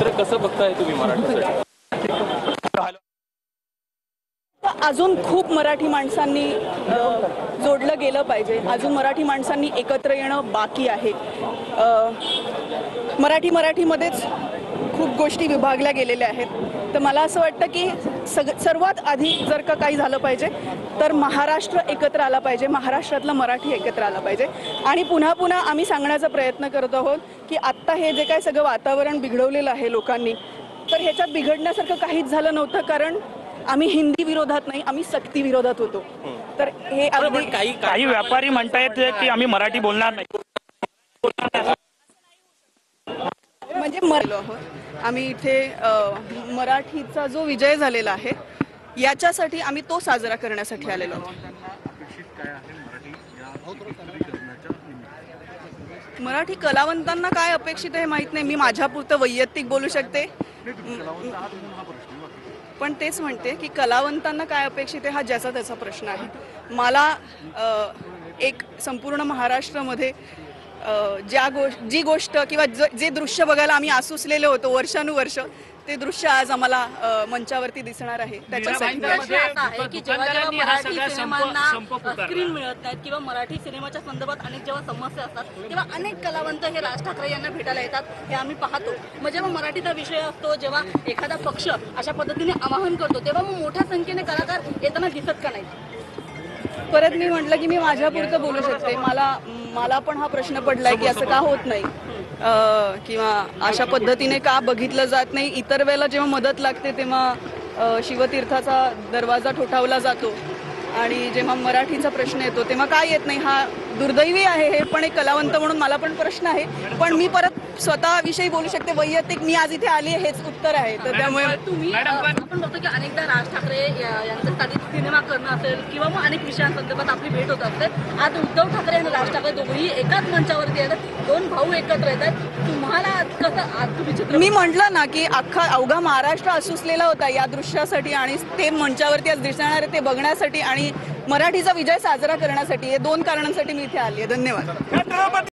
तर कसं बघताय तुम्ही मराठीसाठी? अजून खूप मराठी माणसांनी जोडलं गेलं पाहिजे, अजून मराठी माणसांनी एकत्र येणं बाकी आहे। मराठीमध्येच खूप गोष्टी विभागल्या गेलेल्या आहेत। तर मला असं वाटतं की सर्वात आधी जर का काही झालं पाहिजे तर महाराष्ट्र एकत्र आला पाहिजे, महाराष्ट्रातला मराठी एकत्र आला पाहिजे। आणि पुन्हा पुन्हा आम्ही सांगण्याचा प्रयत्न करत आहोत की आत्ता हे जे काय सगळं वातावरण बिघडवलेलं आहे लोकांनी, तर ह्याच्यात बिघडण्यासारखं काहीच झालं नव्हतं, कारण आम्ही हिंदी विरोधात नाही, आम्ही सक्ती विरोधात होतो। तर हे काही व्यापारी म्हणतायत की आम्ही मराठी बोलणार नाही, म्हणजे मरलो आहोत आम्ही इथे। मराठीचा जो विजय झालेला आहे याच्यासाठी आम्ही तो साजरा करण्यासाठी आलेलो आहोत। मराठी कलावंतांना काय अपेक्षित आहे माहित नाही, मी माझ्यापुरतं वैयक्तिक बोलू शकते, पण तेच म्हणते की कलावंतांना काय अपेक्षित आहे हा ज्याचा त्याचा प्रश्न आहे। मला एक संपूर्ण महाराष्ट्रामध्ये जी गोष्ट किंवा जे दृश्य बघायला आम्ही आसुसलेले होतो वर्षानुवर्ष, ते दृश्य आज आम्हाला मंचावरती दिसणार आहे। त्याच्यासाठी स्क्रीन मिळत नाहीत किंवा मराठी सिनेमाच्या संदर्भात अनेक जेव्हा समस्या असतात तेव्हा अनेक कलावंत हे राज ठाकरे यांना भेटायला येतात, हे आम्ही पाहतो। मग जेव्हा मराठीचा विषय असतो, जेव्हा एखादा पक्ष अशा पद्धतीने आवाहन करतो, तेव्हा मग मोठ्या संख्येने कलाकार येताना दिसत का नाही? परत मी म्हटलं की मी माझ्यापुरतं बोलू शकते। मला पण हा प्रश्न पडलाय की असं का होत नाही, किंवा अशा पद्धतीने का बघितलं जात नाही। इतर वेळेला जेव्हा मदत लागते तेव्हा शिवतीर्थाचा दरवाजा ठोठावला जातो, आणि जेव्हा मराठीचा प्रश्न येतो तेव्हा काय येत नाही। हा दुर्दैवी आहे, हे पण एक कलावंत म्हणून मला पण प्रश्न आहे, पण मी परत स्वतःविषयी बोलू शकते। वैयक्तिक मी आज इथे आली हेच उत्तर आहे। तर त्यामुळे आपण बघतो की अनेकदा राज ठाकरे यांचं कधी सिनेमा करणं असेल किंवा मग अनेक विषयांसंदर्भात आपली भेट होत असते। आज उद्धव ठाकरे आणि राज ठाकरे दोघेही एकाच मंचावरती येतात, दोन भाऊ एकत्र येतात। तुम्हाला कसं, मी म्हटलं ना की अवघा महाराष्ट्र आसुसलेला होता या दृश्यासाठी, आणि ते मंचावरती आज दिसणार आहे ते बघण्यासाठी आणि मराठीचा विजय साजरा करण्यासाठी। हे दोन कारणांसाठी मी इथे आली आहे। धन्यवाद।